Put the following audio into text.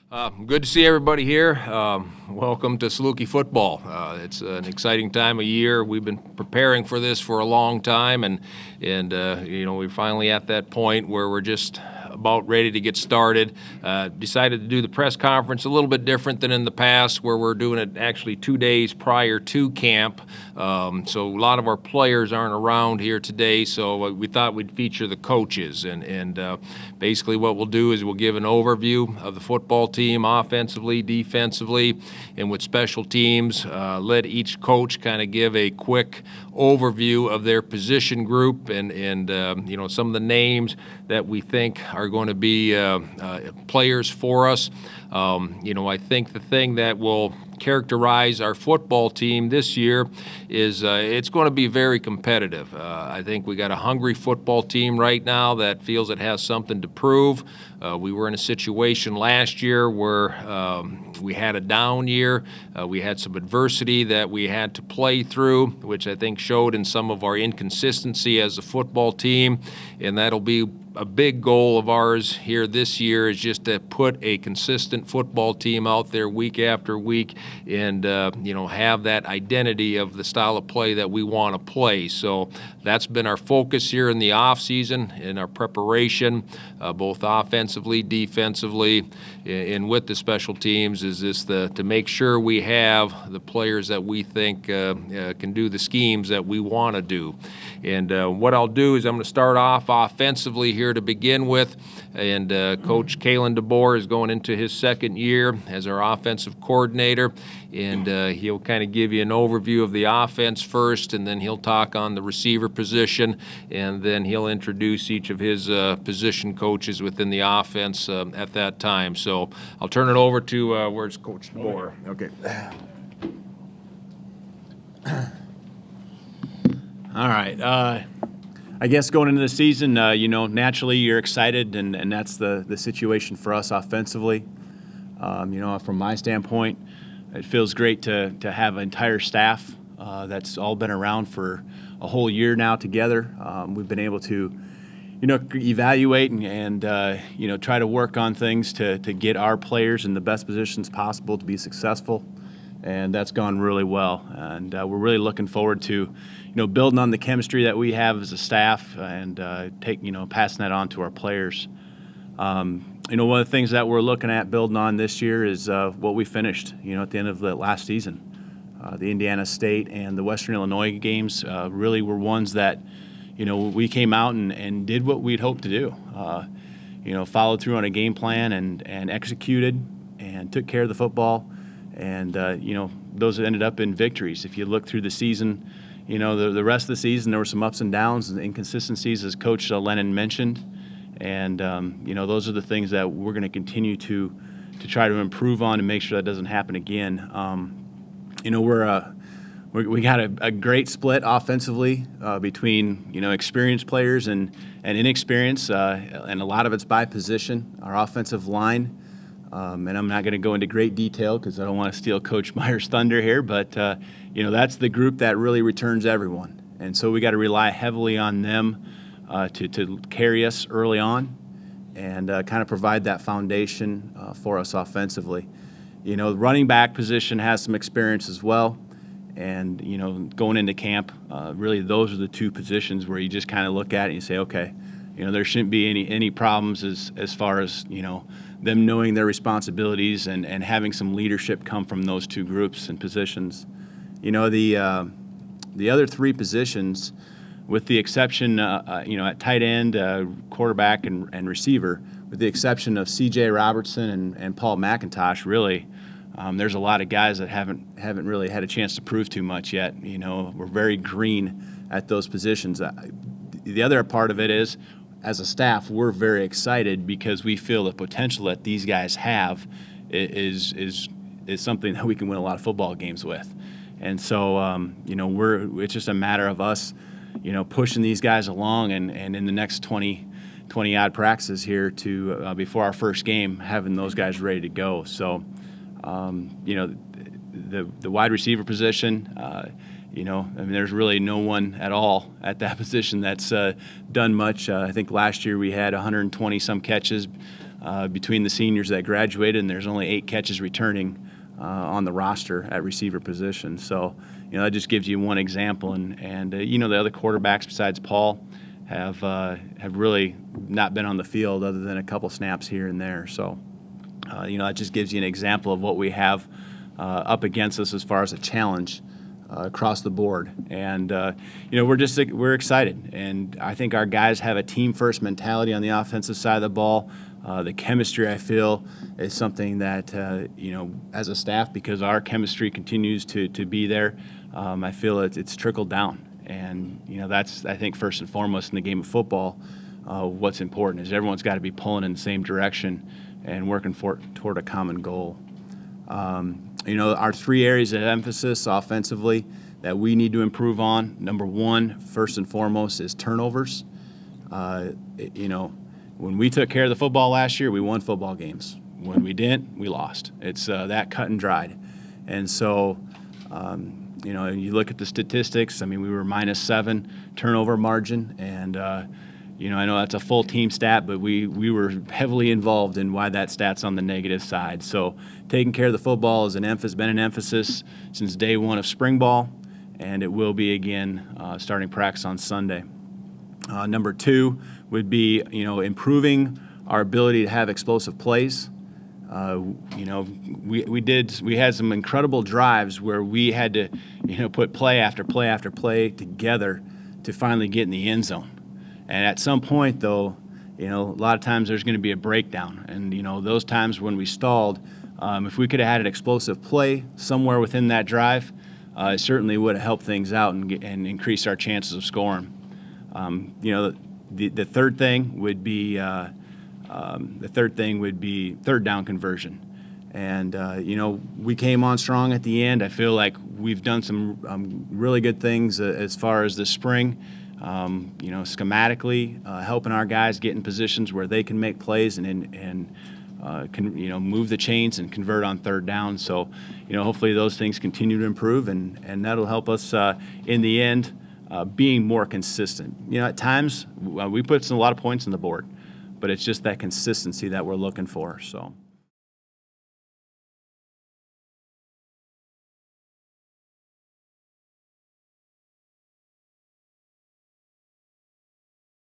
Good to see everybody here. Welcome to Saluki Football. It's an exciting time of year. We've been preparing for this for a long time, and we're finally at that point where we're just about ready to get started. Decided to do the press conference a little bit different than in the past, where we're doing it actually 2 days prior to camp. So a lot of our players aren't around here today, so we thought we'd feature the coaches. And basically what we'll do is we'll give an overview of the football team, offensively, defensively, and with special teams. Let each coach kind of give a quick overview of their position group and some of the names that we think are going to be players for us. I think the thing that will characterize our football team this year is it's going to be very competitive. I think we got a hungry football team right now that feels it has something to prove. We were in a situation last year where we had a down year. We had some adversity that we had to play through, which I think showed in some of our inconsistency as a football team, and that'll be a big goal of ours here this year, is just to put a consistent football team out there week after week and have that identity of the style of play that we want to play. So that's been our focus here in the off season, in our preparation, both offensively, defensively, and with the special teams, is this to make sure we have the players that we think can do the schemes that we want to do. And what I'll do is I'm going to start off offensively here to begin with, and Coach Kalen DeBoer is going into his second year as our offensive coordinator, and he'll kind of give you an overview of the offense first, and then he'll talk on the receiver position, and then he'll introduce each of his position coaches within the offense at that time. So I'll turn it over to where's Coach DeBoer? Okay. All right. I guess going into the season, naturally you're excited, and that's the situation for us offensively. From my standpoint, it feels great to have an entire staff that's all been around for a whole year now together. We've been able to, evaluate and try to work on things to get our players in the best positions possible to be successful. And that's gone really well, and we're really looking forward to, building on the chemistry that we have as a staff and passing that on to our players. One of the things that we're looking at building on this year is what we finished, at the end of the last season. The Indiana State and the Western Illinois games really were ones that, we came out and did what we'd hoped to do. Followed through on a game plan and executed and took care of the football. And, those ended up in victories. If you look through the season, the rest of the season, there were some ups and downs and inconsistencies, as Coach Lennon mentioned. And, those are the things that we're going to continue to try to improve on and make sure that doesn't happen again. We got a great split offensively between, experienced players and inexperienced, and a lot of it's by position. Our offensive line, and I'm not going to go into great detail because I don't want to steal Coach Meyer's thunder here, but that's the group that really returns everyone, and so we got to rely heavily on them to carry us early on and kind of provide that foundation for us offensively. The running back position has some experience as well, and going into camp, really those are the two positions where you just kind of look at it and you say, okay, there shouldn't be any problems as far as them knowing their responsibilities and having some leadership come from those two groups and positions. The other three positions, with the exception, at tight end, quarterback, and receiver, with the exception of C.J. Robertson and Paul McIntosh, really, there's a lot of guys that haven't really had a chance to prove too much yet. We're very green at those positions. The other part of it is, as a staff, we're very excited because we feel the potential that these guys have is something that we can win a lot of football games with. And so, it's just a matter of us, pushing these guys along and in the next 20-odd practices here to before our first game, having those guys ready to go. So, the wide receiver position, there's really no one at all at that position that's done much. I think last year we had 120-some catches between the seniors that graduated, and there's only 8 catches returning on the roster at receiver position. So, that just gives you one example. And the other quarterbacks besides Paul have really not been on the field other than a couple snaps here and there. So, that just gives you an example of what we have up against us as far as a challenge across the board. And we're excited, and I think our guys have a team-first mentality on the offensive side of the ball. The chemistry, I feel, is something that as a staff, because our chemistry continues to be there, I feel it's trickled down. And that's, I think, first and foremost in the game of football. What's important is everyone's got to be pulling in the same direction and working toward a common goal. Our 3 areas of emphasis offensively that we need to improve on. Number 1, first and foremost, is turnovers. When we took care of the football last year, we won football games. When we didn't, we lost. It's that cut and dried. And so, you look at the statistics. I mean, we were -7 turnover margin, and I know that's a full team stat, but we were heavily involved in why that stat's on the negative side. So taking care of the football has been an emphasis since day 1 of spring ball, and it will be again starting practice on Sunday. Number 2 would be improving our ability to have explosive plays. We had some incredible drives where we had to put play after play after play together to finally get in the end zone. And at some point, though, a lot of times there's going to be a breakdown. And, those times when we stalled, if we could have had an explosive play somewhere within that drive, it certainly would have helped things out and increased our chances of scoring. The third thing would be third down conversion. And, we came on strong at the end. I feel like we've done some really good things as far as this spring. Schematically, helping our guys get in positions where they can make plays and can move the chains and convert on third down. So, hopefully those things continue to improve, and that'll help us in the end being more consistent. At times we put a lot of points on the board, but it's just that consistency that we're looking for. So.